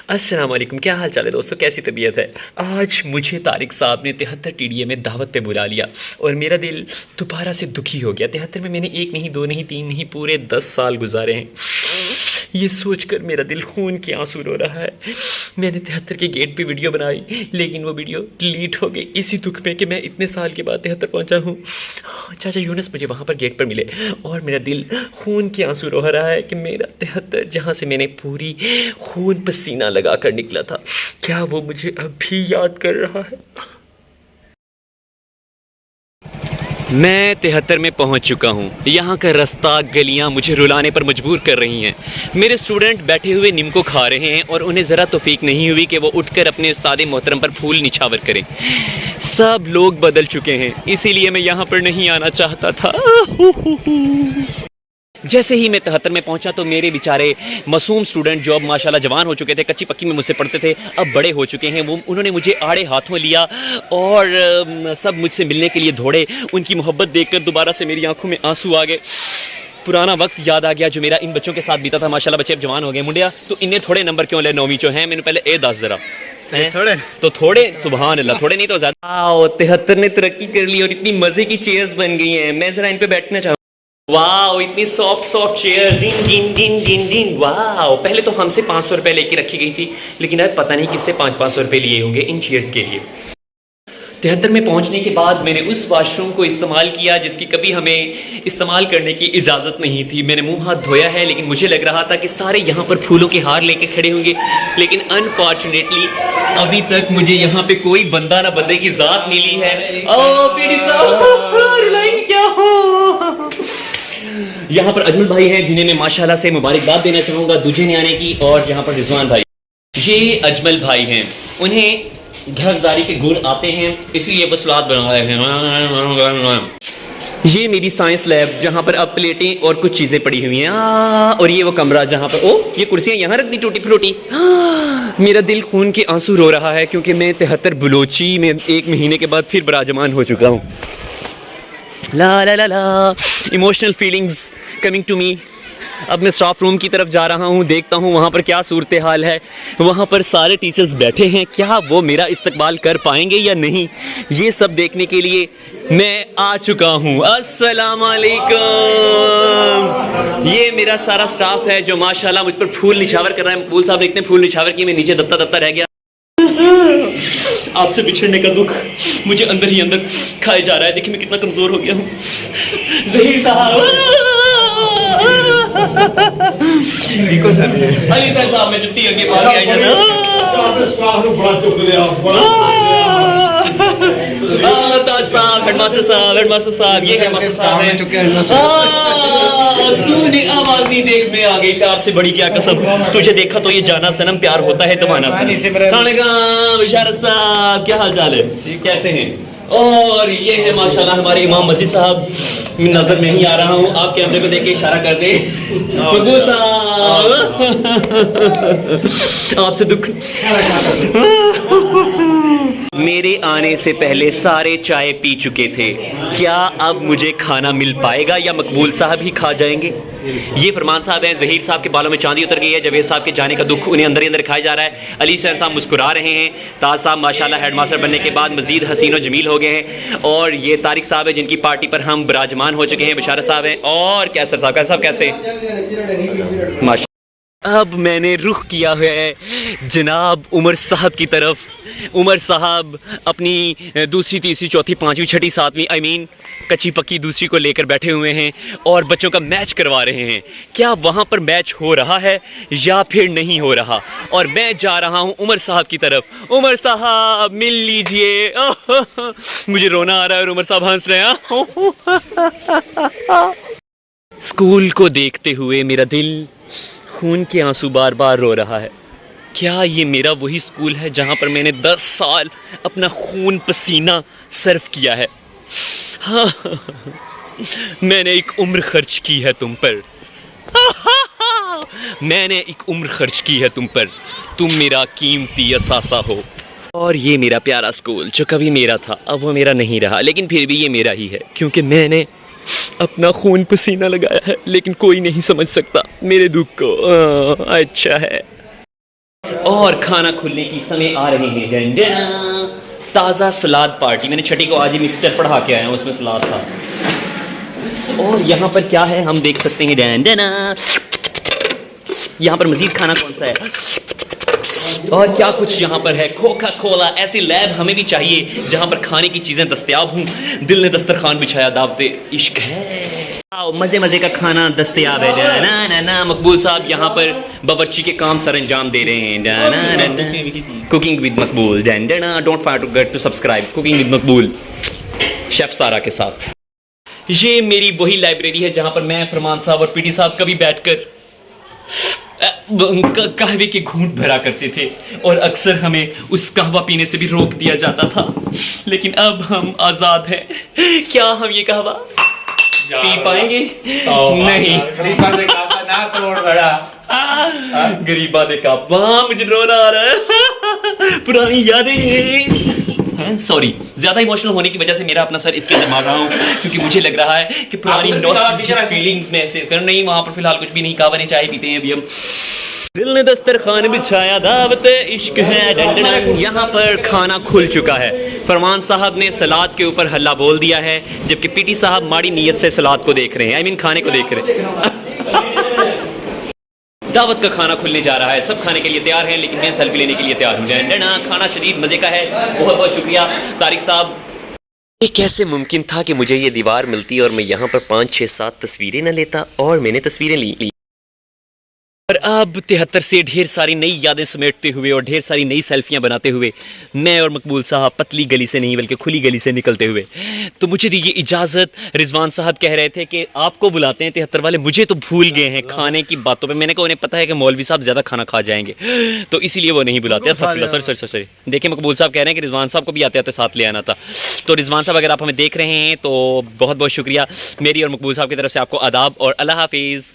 अस्सलाम वालेकुम, क्या हाल चाल है दोस्तों, कैसी तबीयत है। आज मुझे तारिक साहब ने 73 टीडीए में दावत पे बुला लिया और मेरा दिल दोबारा से दुखी हो गया। 73 में मैंने एक नहीं, दो नहीं, तीन नहीं, पूरे 10 साल गुजारे हैं। ये सोचकर मेरा दिल खून के आंसू रो रहा है। मैंने 73 के गेट पे वीडियो बनाई, लेकिन वो वीडियो डिलीट हो गई इसी दुख में कि मैं इतने साल के बाद 73 पहुंचा हूँ। चाचा यूनुस मुझे वहाँ पर गेट पर मिले और मेरा दिल खून के आंसू रो रहा है कि मेरा 73 जहाँ से मैंने पूरी खून पसीना लगा कर निकला था, क्या वो मुझे अब भी याद कर रहा है। मैं 73 में पहुंच चुका हूं। यहाँ का रास्ता, गलियां मुझे रुलाने पर मजबूर कर रही हैं। मेरे स्टूडेंट बैठे हुए नीम को खा रहे हैं और उन्हें ज़रा तौफीक नहीं हुई कि वो उठकर अपने उस्ताद मोहतरम पर फूल निछावर करें। सब लोग बदल चुके हैं, इसीलिए मैं यहाँ पर नहीं आना चाहता था। जैसे ही मैं 73 में पहुंचा तो मेरे बेचारे मासूम स्टूडेंट जो अब माशाल्लाह जवान हो चुके थे, कच्ची पक्की में मुझसे पढ़ते थे, अब बड़े हो चुके हैं, उन्होंने मुझे आड़े हाथों लिया और सब मुझसे मिलने के लिए दौड़े। उनकी मोहब्बत देखकर दोबारा से मेरी आंखों में आंसू आ गए। पुराना वक्त याद आ गया जो मेरा इन बच्चों के साथ बीता था। माशाल्लाह बच्चे अब जवान हो गए। मुंडिया तो इन्हें थोड़े नंबर क्यों ले, 9वीं जो हैं, मैंने पहले ए 10 ज़रा थोड़े तो थोड़े, सुभान अल्लाह, थोड़े नहीं तो ज़्यादा। 73 ने तरक्की कर ली और इतनी मज़े की चेयर्स बन गई हैं। मैं ज़रा इन पर बैठना चाहूँ। वाह, इतनी सॉफ्ट सॉफ्ट चेयर, डिन डिन डिन डिन डिन। वाह, पहले तो हमसे 500 रुपये लेके रखी गई थी, लेकिन अब पता नहीं किससे 500 रुपये लिए होंगे इन चेयर्स के लिए। 73 में पहुंचने के बाद मैंने उस वाशरूम को इस्तेमाल किया जिसकी कभी हमें इस्तेमाल करने की इजाज़त नहीं थी। मैंने मुंह हाथ धोया है, लेकिन मुझे लग रहा था कि सारे यहाँ पर फूलों के हार लेके खड़े होंगे, लेकिन अनफॉर्चुनेटली अभी तक मुझे यहाँ पे कोई बंदा ना बंदे की ज़ात मिली है। क्या हो यहाँ पर अजमल भाई हैं जिन्हें मैं माशाल्लाह से मुबारकबाद देना चाहूँगा दूजे ने आने की, और यहाँ पर रिजवान भाई, ये अजमल भाई हैं, उन्हें घरदारी के गुण आते हैं इसलिए वो सलाद बना रहे हैं। ये मेरी साइंस लैब जहाँ पर अब प्लेटें और कुछ चीज़ें पड़ी हुई हैं, और ये वो कमरा जहाँ पर ये कुर्सियाँ यहाँ रख दी टूटी फूटी। मेरा दिल खून के आंसू रो रहा है क्योंकि मैं 73 बलोची में 1 महीने के बाद फिर बराजमान हो चुका हूँ। ला ला ला ला, emotional feelings coming to me. अब मैं स्टाफ रूम की तरफ जा रहा हूँ, देखता हूँ वहाँ पर क्या सूरत हाल है। वहाँ पर सारे टीचर्स बैठे हैं, क्या वो मेरा इस्तकबाल कर पाएंगे या नहीं, ये सब देखने के लिए मैं आ चुका हूँ। अस्सलाम वालेकुम। ये मेरा सारा स्टाफ है जो माशाल्लाह मुझ पर फूल निछावर कर रहा है। मकबूल साहब ने इतने फूल निछावर किए, मैं नीचे दबता दबता रह गया। आपसे बिछड़ने का दुख मुझे अंदर ही अंदर खाए जा रहा है। देखिए मैं कितना कमजोर हो गया हूँ। ज़हीर साहब, अली साहब मैं जुत्ती अगे पा के आई ना। हेडमास्टर साहब, ये हेडमास्टर साहब हैं। तूने आवाज नहीं देख, मैं आ गई प्यार से, बड़ी क्या कसम, तुझे देखा तो ये जाना सनम, प्यार होता है दबाना सनम। बिशारत साहब, क्या हाल चाल है, कैसे हैं? और ये है माशाल्लाह हमारे इमाम मस्जिद साहब, नजर में ही आ रहा हूँ, आप कैमरे को देख के इशारा कर दे। आपसे दुख। मेरे आने से पहले सारे चाय पी चुके थे, क्या अब मुझे खाना मिल पाएगा या मकबूल साहब ही खा जाएंगे? ये फरमान साहब हैं, ज़हीर साहब के बालों में चांदी उतर गई है, जवेद साहब के जाने का दुख उन्हें अंदर ही अंदर खाया जा रहा है। अली हुसैन साहब मुस्कुरा रहे हैं, ताज साहब माशाल्लाह हेडमास्टर बनने के बाद मजीद हसीन और जमील हो गए हैं, और ये तारिक साहब है जिनकी पार्टी पर हम बराजमान हो चुके हैं। बिशारत साहब हैं, और कैसर साहब कैसे माशा। अब मैंने रुख किया है जनाब उमर साहब की तरफ। उमर साहब अपनी दूसरी, तीसरी, चौथी, पाँचवीं, छठी, सातवीं कच्ची पक्की दूसरी को लेकर बैठे हुए हैं और बच्चों का मैच करवा रहे हैं। क्या वहाँ पर मैच हो रहा है या फिर नहीं हो रहा? और मैं जा रहा हूँ उमर साहब की तरफ। उमर साहब मिल लीजिए। मुझे रोना आ रहा है और उमर साहब हंस रहे हैं। स्कूल को देखते हुए मेरा दिल खून के आंसू बार बार रो रहा है। क्या ये मेरा वही स्कूल है जहाँ पर मैंने 10 साल अपना खून पसीना सर्फ किया है? हाँ, मैंने एक उम्र खर्च की है तुम पर। मैंने एक उम्र खर्च की है तुम पर, तुम मेरा कीमती असासा हो। और ये मेरा प्यारा स्कूल जो कभी मेरा था, अब वो मेरा नहीं रहा, लेकिन फिर भी ये मेरा ही है क्योंकि मैंने अपना खून पसीना लगाया है। लेकिन कोई नहीं समझ सकता मेरे दुख को। अच्छा है। और खाना खुलने की समय आ रहे हैं। Done done. ताज़ा सलाद पार्टी, मैंने छठी को आज ही मिक्सचर पढ़ा के आया हूँ, उसमें सलाद था। और यहाँ पर क्या है हम देख सकते हैं। Done done. यहाँ पर मज़ीद खाना कौन सा है और क्या कुछ यहाँ पर है। Coca Cola. ऐसी लैब हमें भी चाहिए जहाँ पर खाने की चीज़ें दस्तयाब हों। दिल ने दस्तरखान बिछाया, दावते इश्क है। आओ मज़े मज़े का खाना दस्तयाब है। ना ना ना मकबूल साहब यहाँ पर बावर्ची के काम सर अंजाम दे रहे हैं। Cooking with Maqbool. Don't forget to subscribe cooking with Maqbool chef Sara के साथ। ये मेरी वही लाइब्रेरी है जहाँ पर मैं, फरमान साहब और पीटी साहब कभी बैठकर कहवे के घूंट भरा करते थे और अक्सर हमें उस कहवा पीने से भी रोक दिया जाता था। लेकिन अब हम आज़ाद हैं। क्या हम ये कहवा पी पाएंगे? नहीं। गरीबा दे कापा, मुझे रोना आ रहा है। पुरानी यादें। सॉरी, ज्यादा इमोशनल होने की वजह से मेरा अपना सर इसके अंदर मार रहा हूँ क्योंकि मुझे लग रहा है कि पुरानी नॉस्टैल्जिक फीलिंग्स में ऐसे कर नहीं। वहाँ पर फिलहाल कुछ भी नहीं, कहवा ने चाय पीते हैं अभी हम। दिल ने दस्तरखान बिछाया, दावत इश्क है। डंडन। यहाँ पर खाना खुल चुका है। फरमान साहब ने सलाद के ऊपर हल्ला बोल दिया है, जबकि पीटी साहब माड़ी नीयत से सलाद को देख रहे हैं, आई मीन खाने को देख रहे हैं। दावत का खाना खुलने जा रहा है, सब खाने के लिए तैयार हैं, लेकिन मैं सेल्फी लेने के लिए तैयार हूँ। डंडन। खाना शदीद मज़े का है। बहुत बहुत शुक्रिया तारिक साहब। ये कैसे मुमकिन था कि मुझे ये दीवार मिलती और मैं यहाँ पर 5, 6, 7 तस्वीरें न लेता, और मैंने तस्वीरें ली। और अब 73 से ढेर सारी नई यादें समेटते हुए और ढेर सारी नई सेल्फियां बनाते हुए मैं और मकबूल साहब पतली गली से नहीं बल्कि खुली गली से निकलते हुए, तो मुझे दीजिए इजाज़त। रिजवान साहब कह रहे थे कि आपको बुलाते हैं 73 वाले, मुझे तो भूल गए हैं खाने की बातों पे। मैंने कहा उन्हें पता है कि मौलवी साहब ज़्यादा खाना खा जाएंगे, तो इसीलिए वो नहीं बुलाते। सॉरी। देखिए मकबूल साहब कह रहे हैं कि रिजवान साहब को भी आते आते साथ ले आना था। तो रिजवान साहब अगर आप हमें देख रहे हैं तो बहुत बहुत शुक्रिया। मेरी और मकबूल साहब की तरफ से आपको आदाब और अल्लाह हाफिज़।